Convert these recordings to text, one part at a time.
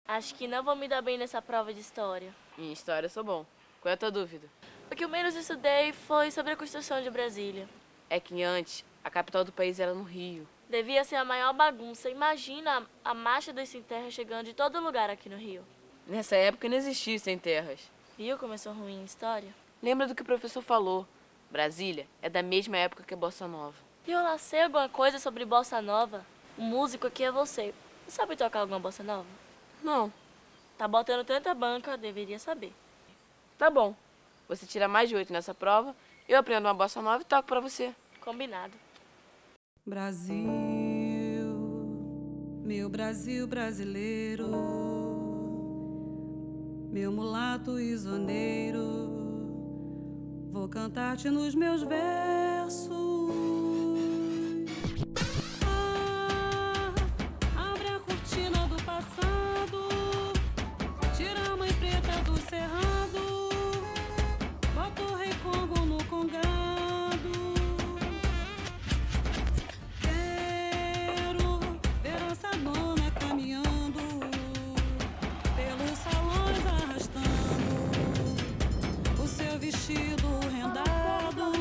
Acho que não vou me dar bem nessa prova de história. Em história eu sou bom. Qual é a tua dúvida? O que eu menos estudei foi sobre a construção de Brasília. É que antes, a capital do país era no Rio. Devia ser a maior bagunça. Imagina a marcha dos sem terra chegando de todo lugar aqui no Rio. Nessa época não existia sem terras. Viu como eu sou ruim em história? Lembra do que o professor falou? Brasília é da mesma época que a Bossa Nova. E eu lá sei alguma coisa sobre bossa nova? O músico aqui é você. Você sabe tocar alguma bossa nova? Não. Tá botando tanta banca, deveria saber. Tá bom. Você tira mais de 8 nessa prova, eu aprendo uma Bossa Nova e toco pra você. Combinado. Brasil, meu Brasil brasileiro, meu mulato isoneiro, vou cantar-te nos meus versos. Abre a cortina do passado, tira a mãe preta do cerrado, bota o rei Congo no congado. Quero ver essa dona caminhando pelos salões arrastando o seu vestido rendado.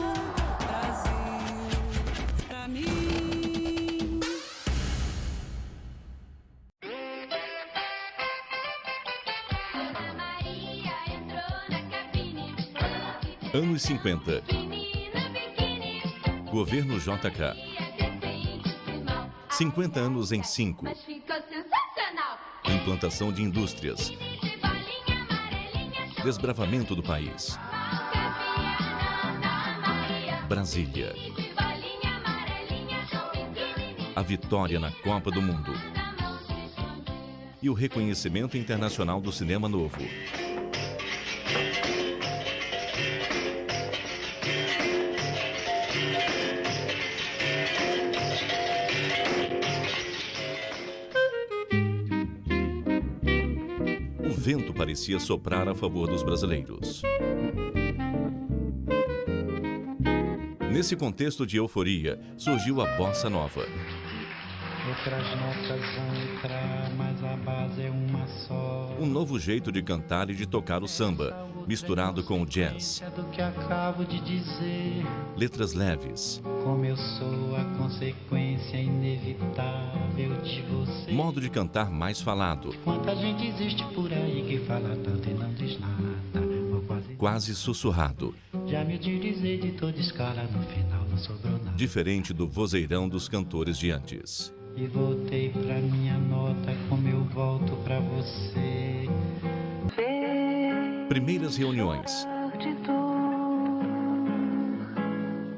Brasil, pra mim. Ana Maria entrou na cabine. Anos 50. Menina biquíni. Governo JK. E é decente, 50 anos em 5. mas ficou sensacional. Implantação de indústrias. De bolinha amarelinha. Desbravamento do país. Ana Maria. Brasília. De bolinha amarelinha. Biquíni A vitória na Copa do Mundo. na mão se escondeu. E o reconhecimento internacional do cinema novo. O vento parecia soprar a favor dos brasileiros. Nesse contexto de euforia, surgiu a Bossa Nova. Outras notas vão entrar, mas a base é uma só. Um novo jeito de cantar e de tocar o samba, misturado com o jazz. É do que acabo de dizer. Letras leves, Como eu sou a consequência inevitável de você. modo de cantar mais falado, Quanta gente existe por aí que fala tanto e não diz nada. Ou quase. quase sussurrado, Já me utilizei de toda escala, no final não sobrou nada. diferente do vozeirão dos cantores de antes. E voltei pra minha nota como eu volto pra você. Primeiras reuniões.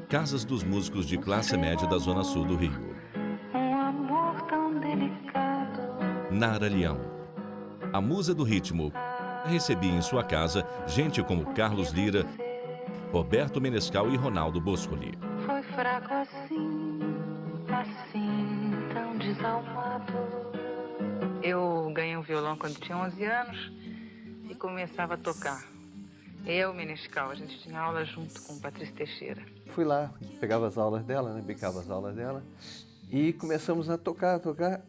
Casas dos músicos de classe média da Zona Sul do Rio. Nara Leão. A musa do ritmo recebia em sua casa gente como Carlos Lira, Roberto Menescal e Ronaldo Boscoli. Foi fraco assim, assim, tão desalmado. Eu ganhei um violão quando tinha 11 anos e começava a tocar. Eu, Menescal, a gente tinha aula junto com Patrícia Teixeira. Fui lá, pegava as aulas dela, né, bicava as aulas dela e começamos a tocar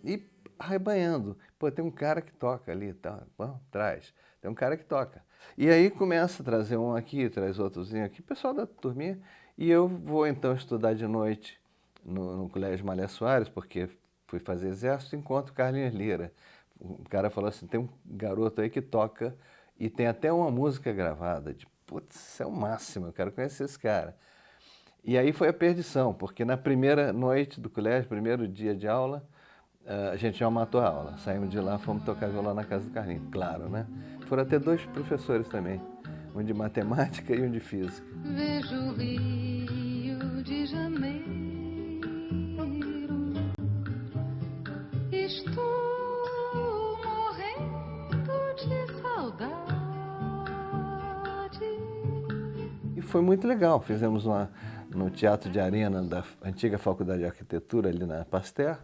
e arrebanhando. Pô, tem um cara que toca ali, tá? Bom, traz. Tem um cara que toca. E aí começa a trazer um aqui, traz outrozinho aqui, pessoal da turminha. E eu vou então estudar de noite no Colégio Malha Soares, porque fui fazer exército e encontro Carlinhos Lira. O cara falou assim, tem um garoto aí que toca e tem até uma música gravada. De, putz, isso é o máximo, eu quero conhecer esse cara. E aí foi a perdição, porque na primeira noite do colégio, primeiro dia de aula, a gente já matou a aula. Saímos de lá, fomos tocar violão na casa do Carlinhos, claro, né? Foram até 2 professores também, um de matemática e um de física. Vejo o Rio de Janeiro, estou morrendo de saudade. E foi muito legal, fizemos no Teatro de Arena da antiga Faculdade de Arquitetura, ali na Pasteur.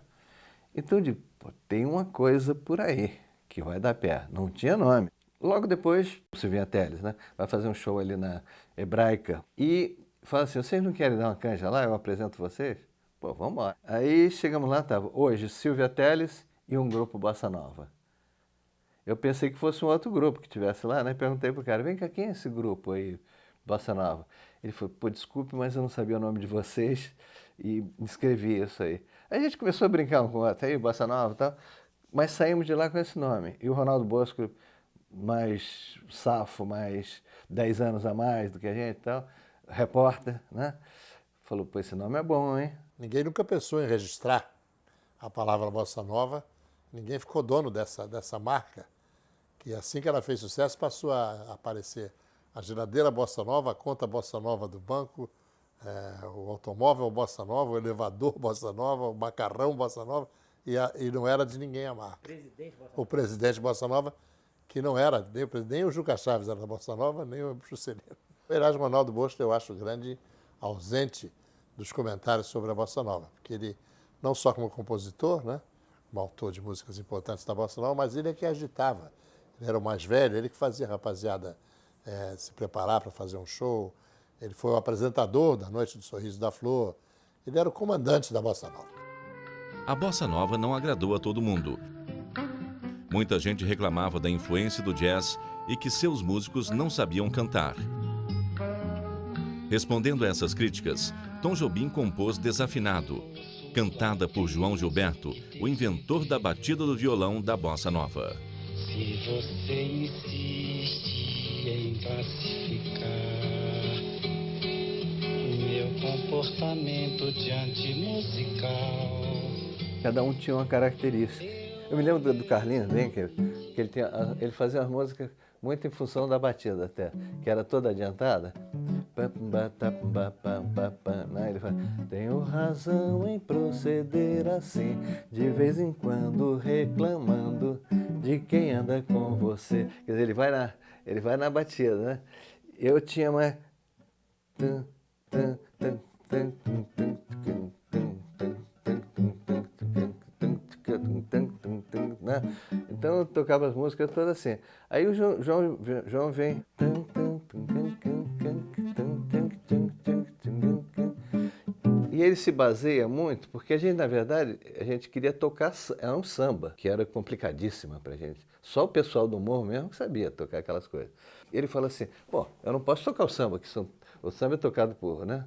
Então eu digo, pô, tem uma coisa por aí que vai dar pé. Não tinha nome. Logo depois, o Silvinha Telles, né, vai fazer um show ali na Hebraica e fala assim, vocês não querem dar uma canja lá? Eu apresento vocês? Pô, vamos embora. Aí chegamos lá, estava hoje Silvia Telles e um grupo Bossa Nova. Eu pensei que fosse um outro grupo que estivesse lá, né? Perguntei pro cara, vem cá, quem é esse grupo aí, Bossa Nova? Ele falou, pô, desculpe, mas eu não sabia o nome de vocês e escrevi isso aí. Aí a gente começou a brincar um com o outro, aí, Bossa Nova e tal, mas saímos de lá com esse nome. E o Ronaldo Bosco, mais safo, mais 10 anos a mais do que a gente e tal, repórter, né? Falou, pô, esse nome é bom, hein? Ninguém nunca pensou em registrar a palavra Bossa Nova, ninguém ficou dono dessa marca, que assim que ela fez sucesso passou a aparecer a geladeira Bossa Nova, a conta Bossa Nova do banco, o automóvel Bossa Nova, o elevador Bossa Nova, o macarrão Bossa Nova, e não era de ninguém a marca. O presidente Bossa Nova, que não era, nem o Juca Chaves era da Bossa Nova, nem o Juscelino. O Erasmo Ronaldo Bosco eu acho grande ausente dos comentários sobre a Bossa Nova, porque ele, não só como compositor, né, como autor de músicas importantes da Bossa Nova, mas ele é que agitava. Ele era o mais velho, ele que fazia a rapaziada se preparar para fazer um show. Ele foi o apresentador da Noite do Sorriso da Flor. Ele era o comandante da Bossa Nova. A bossa nova não agradou a todo mundo. Muita gente reclamava da influência do jazz e que seus músicos não sabiam cantar. Respondendo a essas críticas, Tom Jobim compôs Desafinado, cantada por João Gilberto, o inventor da batida do violão da bossa nova. Se você insiste em classificar meu comportamento diante musical. Cada um tinha uma característica. Eu me lembro do Carlinhos bem, que ele fazia as músicas muito em função da batida até, que era toda adiantada. Né? Ele fala, tenho razão em proceder assim, de vez em quando reclamando de quem anda com você. Quer dizer, ele vai na batida, né? Eu tinha mais... Né? Então eu tocava as músicas todas assim. Aí o João vem. E ele se baseia muito, porque a gente, na verdade, a gente queria tocar, era um samba, que era complicadíssima pra gente. Só o pessoal do morro mesmo que sabia tocar aquelas coisas. Ele fala assim, pô, eu não posso tocar o samba, o samba é tocado por, né,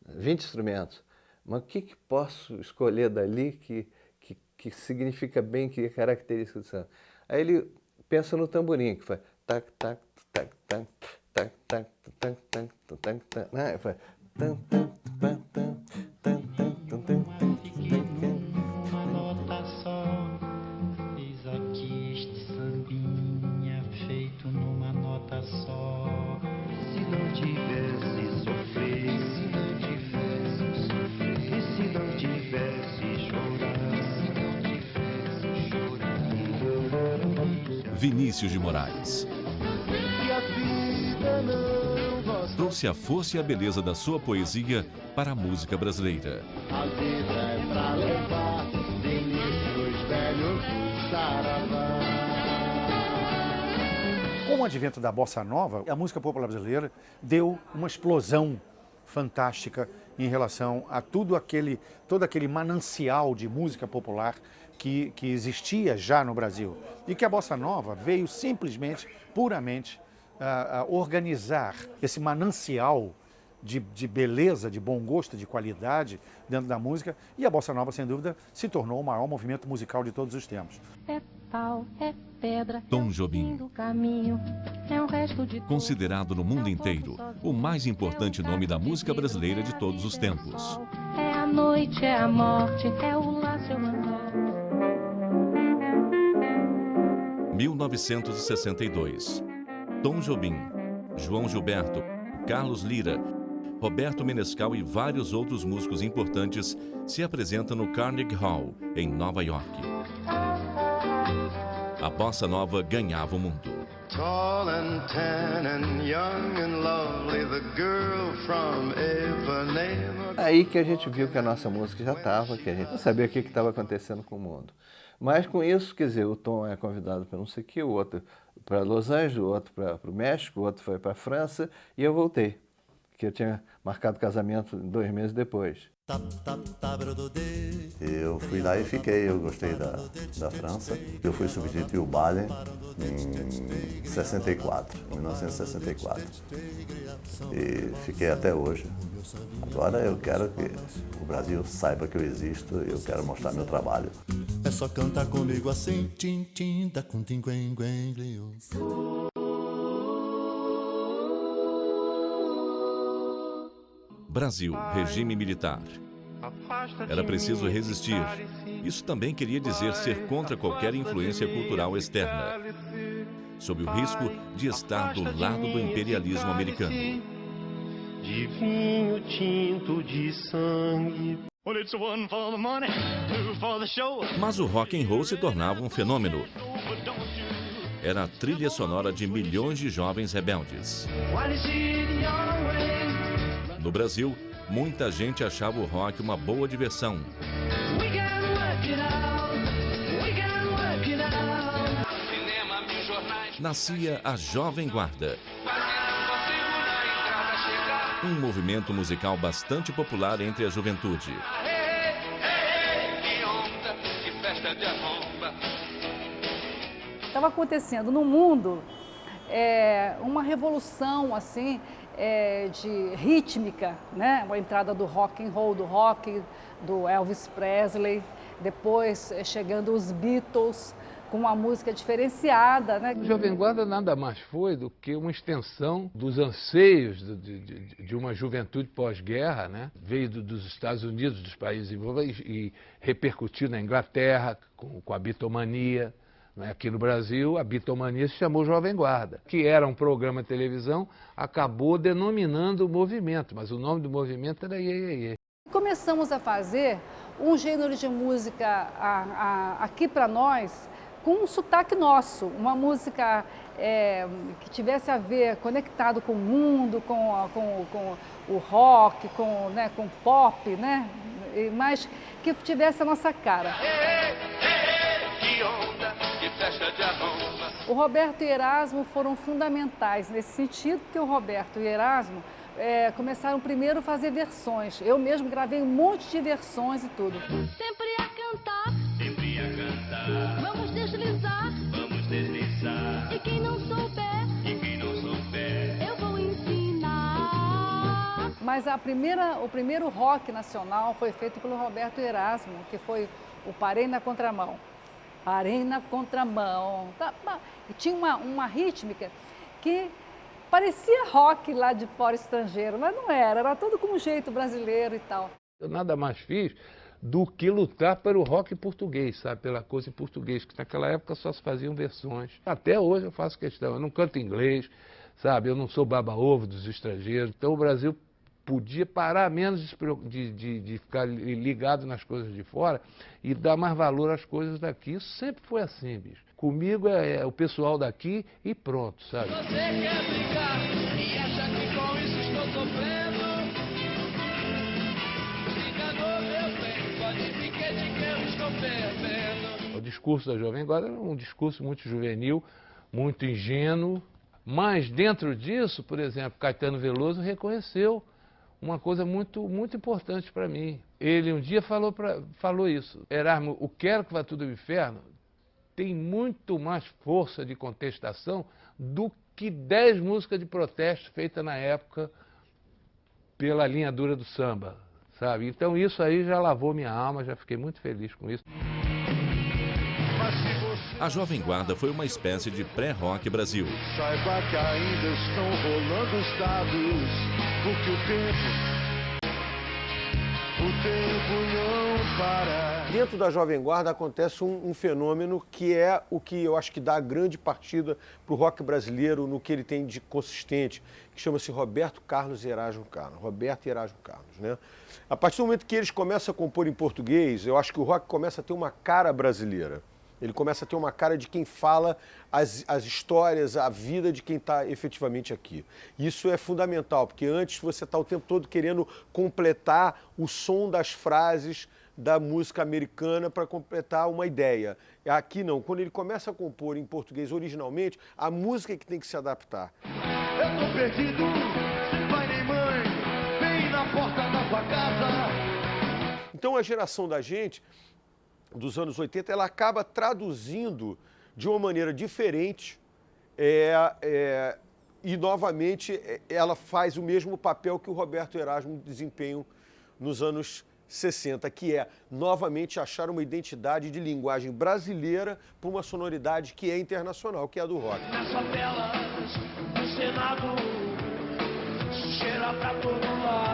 20 instrumentos. Mas o que posso escolher dali que significa bem, que é característica do samba? Aí ele pensa no tamborim, que faz tac, tac, tac, tac, tac, tac, tac, tac, tac, tac, né? Faz tan, tan, tan, tan, tan, tan, tan, tan, Uma nota só, eis aqui este sambinha feito numa nota só. Se não tivesse sofrer, se não tivesse sofrer, e se não tivesse chorar. Vinícius de Moraes trouxe a força e a beleza da sua poesia para a música brasileira. A vida é pra levar Vinícius velho do saravá. Com o advento da Bossa Nova, a música popular brasileira deu uma explosão fantástica em relação a todo aquele manancial de música popular que existia já no Brasil. E que a Bossa Nova veio simplesmente, puramente, organizar esse manancial de beleza, de bom gosto, de qualidade dentro da música. E a Bossa Nova, sem dúvida, se tornou o maior movimento musical de todos os tempos. É pau, é pedra, Tom Jobim, do caminho, é o resto de considerado no mundo inteiro o mais importante nome da música brasileira de todos os tempos. É a noite, é a morte, é o laço, é o andar. 1962. Tom Jobim, João Gilberto, Carlos Lyra, Roberto Menescal e vários outros músicos importantes se apresentam no Carnegie Hall, em Nova York. A bossa nova ganhava o mundo. Tall and tan and young and lovely, the girl from Ipanema. Aí que a gente viu que a nossa música já estava, que a gente não sabia o que estava acontecendo com o mundo. Mas com isso, quer dizer, o Tom é convidado para não sei o quê, o outro para Los Angeles, o outro para o México, o outro foi para a França, e eu voltei, que eu tinha marcado casamento 2 meses depois. Eu fui lá e fiquei, eu gostei da França, eu fui substituir o Baile em 64, 1964. E fiquei até hoje. Agora eu quero que o Brasil saiba que eu existo e eu quero mostrar meu trabalho. É só cantar comigo assim, tim, tim, da cum, tim, quen, quen, glio. Brasil, regime militar. Era preciso resistir. Isso também queria dizer ser contra qualquer influência cultural externa, sob o risco de estar do lado do imperialismo americano. De vinho tinto de sangue. Mas o rock and roll se tornava um fenômeno. Era a trilha sonora de milhões de jovens rebeldes. No Brasil, muita gente achava o rock uma boa diversão. Nascia a Jovem Guarda, um movimento musical bastante popular entre a juventude. Estava acontecendo no mundo uma revolução assim de rítmica, né? A entrada do rock and roll, do rock, do Elvis Presley, depois chegando os Beatles com uma música diferenciada, né? O Jovem Guarda nada mais foi do que uma extensão dos anseios de uma juventude pós-guerra, né? Veio dos Estados Unidos, dos países envolvidos, e repercutiu na Inglaterra com a Beatlemania. Aqui no Brasil, a Beatlemania se chamou Jovem Guarda, que era um programa de televisão, acabou denominando o movimento, mas o nome do movimento era Iê, Iê, Iê. Começamos a fazer um gênero de música aqui para nós, com um sotaque nosso, uma música que tivesse a ver, conectado com o mundo, com o rock, com o pop, né? Mas que tivesse a nossa cara. O Roberto e Erasmo foram fundamentais nesse sentido, porque o Roberto e Erasmo começaram primeiro a fazer versões. Eu mesmo gravei um monte de versões e tudo. Sempre a cantar, Sempre a cantar. vamos deslizar. Vamos deslizar. E quem não souber, E quem não souber, eu vou ensinar. Mas o primeiro rock nacional foi feito pelo Roberto e Erasmo, que foi o Parei na Contramão. Parei na contramão. E tinha uma rítmica que parecia rock lá de fora estrangeiro, mas não era, era tudo com um jeito brasileiro e tal. Eu nada mais fiz do que lutar pelo rock português, sabe? Pela coisa em português, que naquela época só se faziam versões. Até hoje eu faço questão, eu não canto inglês, sabe? Eu não sou baba-ovo dos estrangeiros. Então o Brasil podia parar menos de ficar ligado nas coisas de fora e dar mais valor às coisas daqui. Isso sempre foi assim, bicho. Comigo é o pessoal daqui e pronto, sabe? você quer brincar e acha que com isso estou sofrendo. Enganou meu bem, pode vir que de que eu estou perdendo. O discurso da Jovem Guarda era um discurso muito juvenil, muito ingênuo, mas dentro disso, por exemplo, Caetano Veloso reconheceu uma coisa muito, muito importante para mim. Ele um dia falou isso. Erasmo, o Quero que vá tudo ao inferno tem muito mais força de contestação do que 10 músicas de protesto feitas na época pela linha dura do samba, sabe? Então isso aí já lavou minha alma, já fiquei muito feliz com isso. A Jovem Guarda foi uma espécie de pré-rock Brasil. Saiba que ainda estão rolando os dados, porque o tempo não para. Dentro da Jovem Guarda acontece um fenômeno que é o que eu acho que dá a grande partida para o rock brasileiro no que ele tem de consistente, que chama-se Roberto Carlos e Erasmo Carlos. Roberto e Erasmo Carlos, né? A partir do momento que eles começam a compor em português, eu acho que o rock começa a ter uma cara brasileira. Ele começa a ter uma cara de quem fala as histórias, a vida de quem está efetivamente aqui. Isso é fundamental, porque antes você está o tempo todo querendo completar o som das frases da música americana para completar uma ideia. Aqui não, quando ele começa a compor em português originalmente, a música é que tem que se adaptar. Eu tô perdido, sem pai nem mãe, bem na porta da tua casa. Então a geração da gente, dos anos 80, ela acaba traduzindo de uma maneira diferente e, novamente, ela faz o mesmo papel que o Roberto Erasmo desempenhou nos anos 60, que é, novamente, achar uma identidade de linguagem brasileira para uma sonoridade que é internacional, que é a do rock. Nessa tela do Senado, cheira pra todo lado.